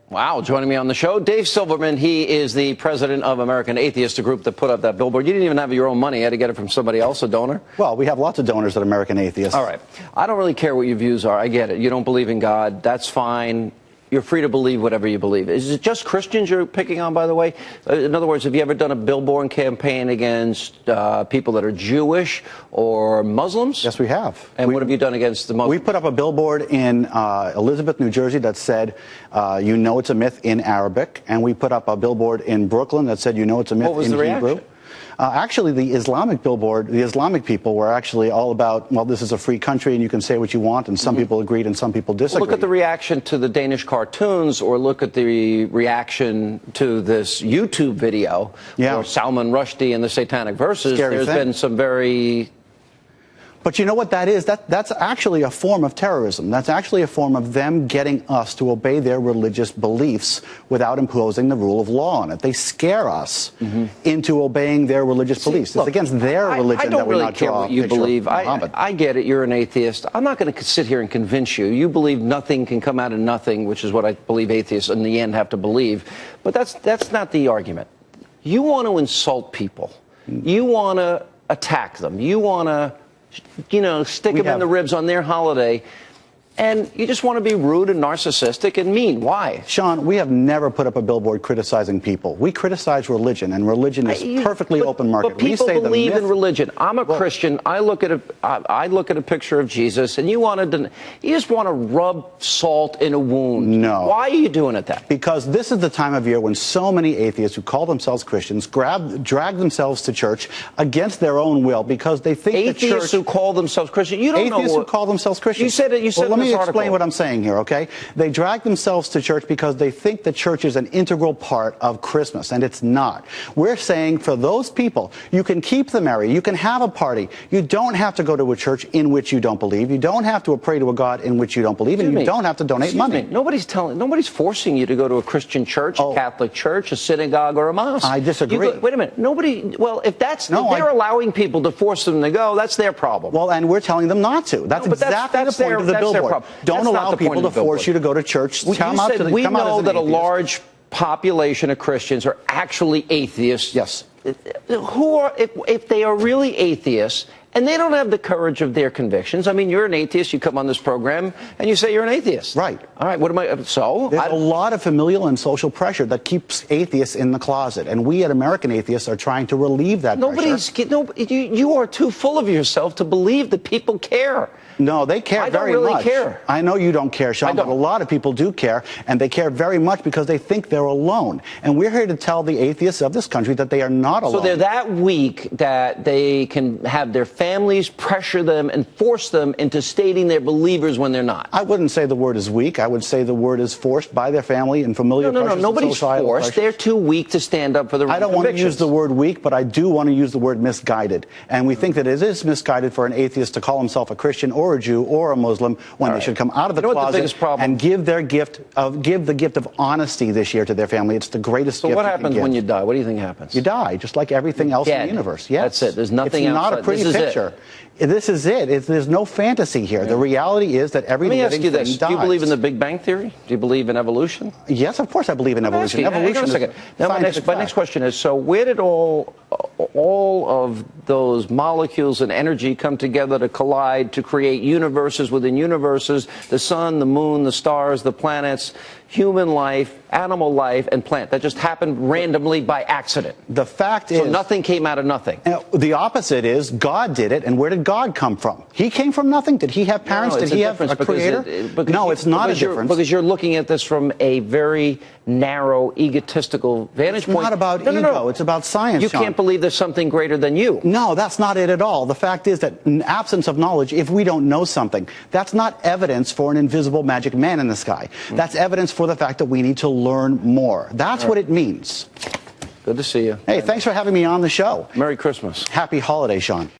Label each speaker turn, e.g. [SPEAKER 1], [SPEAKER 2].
[SPEAKER 1] Wow, joining me on the show, Dave Silverman. He is the president of American Atheists, a group that put up that billboard. You didn't even have your own money. You had to get it from somebody else, a donor?
[SPEAKER 2] Well, we have lots of donors at American Atheists.
[SPEAKER 1] All right. I don't really care what your views are. I get it. You don't believe in God. That's fine. You're free to believe whatever you believe. Is it just Christians you're picking on, by the way? In other words, have you ever done a billboard campaign against people that are Jewish or Muslims?
[SPEAKER 2] Yes, we have.
[SPEAKER 1] And what have you done against the Muslims?
[SPEAKER 2] We put up a billboard in Elizabeth, New Jersey that said, you know it's a myth in Arabic. And we put up a billboard in Brooklyn that said, you know it's a myth in Hebrew.
[SPEAKER 1] What was the reaction?
[SPEAKER 2] Actually, the Islamic billboard, the Islamic people were actually all about, well, this is a free country and you can say what you want, and some people agreed and some people disagreed.
[SPEAKER 1] Well, look at the reaction to the Danish cartoons, or look at the reaction to this YouTube video where Salman Rushdie and the Satanic Verses. There's been some very...
[SPEAKER 2] But you know what that is? That's actually a form of terrorism. That's actually a form of them getting us to obey their religious beliefs without imposing the rule of law on it. They scare us into obeying their religious beliefs. It's against their religion that we not draw a picture of Muhammad.
[SPEAKER 1] I get it. You're an atheist. I'm not going to sit here and convince you. You believe nothing can come out of nothing, which is what I believe atheists in the end have to believe. But that's not the argument. You want to insult people. You want to attack them. You want to, you know, stick them in the ribs on their holiday, and you just want to be rude and narcissistic and mean. Why?
[SPEAKER 2] Sean, we have never put up a billboard criticizing people. We criticize religion, and religion is perfectly open market.
[SPEAKER 1] But people believe in religion. I'm a Christian. I look at a picture of Jesus, and you just want to rub salt in a wound.
[SPEAKER 2] No.
[SPEAKER 1] Why are you doing it then?
[SPEAKER 2] Because this is the time of year when so many atheists who call themselves Christians drag themselves to church against their own will because they think the church...
[SPEAKER 1] Atheists who call themselves Christians. You don't know
[SPEAKER 2] atheists who call themselves Christians.
[SPEAKER 1] You said it. You said
[SPEAKER 2] let me explain what I'm saying here, okay? They drag themselves to church because they think the church is an integral part of Christmas, and it's not. We're saying for those people, you can keep the merry, you can have a party. You don't have to go to a church in which you don't believe. You don't have to pray to a God in which you don't believe, and you don't have to donate money.
[SPEAKER 1] Nobody's forcing you to go to a Christian church, a Catholic church, a synagogue, or a mosque.
[SPEAKER 2] I disagree.
[SPEAKER 1] Wait a minute. If they're allowing people to force them to go, that's their problem.
[SPEAKER 2] Well, and we're telling them not to. That's exactly the point of the billboard. Don't allow people to force you to go to church.
[SPEAKER 1] We know that a large population of Christians are actually atheists.
[SPEAKER 2] Yes.
[SPEAKER 1] If they are really atheists, and they don't have the courage of their convictions. I mean, you're an atheist. You come on this program and you say you're an atheist.
[SPEAKER 2] Right.
[SPEAKER 1] All right. What am I? So
[SPEAKER 2] there's a lot of familial and social pressure that keeps atheists in the closet, and we at American Atheists are trying to relieve that pressure.
[SPEAKER 1] You are too full of yourself to believe that people care.
[SPEAKER 2] No, they care very much.
[SPEAKER 1] I don't really care.
[SPEAKER 2] I know you don't care, Sean, but a lot of people do care, and they care very much because they think they're alone. And we're here to tell the atheists of this country that they are not alone.
[SPEAKER 1] So they're that weak that they can have their families pressure them and force them into stating they're believers when they're not.
[SPEAKER 2] I wouldn't say the word is weak. I would say the word is forced by their family and familiar pressures.
[SPEAKER 1] No, nobody's forced. They're too weak to stand up for their own convictions.
[SPEAKER 2] I don't want to use the word weak, but I do want to use the word misguided. And we think that it is misguided for an atheist to call himself a Christian or a Jew or a Muslim when they should come out of the closet and give the gift of honesty this year to their family. It's the greatest gift.
[SPEAKER 1] So what happens when you die? What do you think happens?
[SPEAKER 2] You die, just like everything else in the universe. Yes.
[SPEAKER 1] That's it. There's nothing else.
[SPEAKER 2] It's not a pretty picture. This is it. There's no fantasy here. The reality is that every living thing dies. Let me ask you this.
[SPEAKER 1] Do you believe in the Big Bang Theory? Do you believe in evolution?
[SPEAKER 2] Yes, of course I believe in evolution.
[SPEAKER 1] Hang on a second. Now, my next question is, so where did all of those molecules and energy come together to collide to create universes within universes, the sun, the moon, the stars, the planets, human life, animal life, and plant? That just happened randomly by accident.
[SPEAKER 2] The fact is...
[SPEAKER 1] So nothing came out of nothing.
[SPEAKER 2] The opposite is God did it, and where did God come from? He came from nothing? Did he have parents? Did he have a creator? No, it's not a difference.
[SPEAKER 1] Because you're looking at this from a very narrow, egotistical vantage point.
[SPEAKER 2] It's not about ego. It's about science,
[SPEAKER 1] You can't believe there's something greater than you.
[SPEAKER 2] No, that's not it at all. The fact is that in absence of knowledge, if we don't know something, that's not evidence for an invisible magic man in the sky. That's evidence for the fact that we need to learn more. That's what it means.
[SPEAKER 1] Good to see you.
[SPEAKER 2] Hey, thanks for having me on the show.
[SPEAKER 1] Merry Christmas.
[SPEAKER 2] Happy holiday, Sean.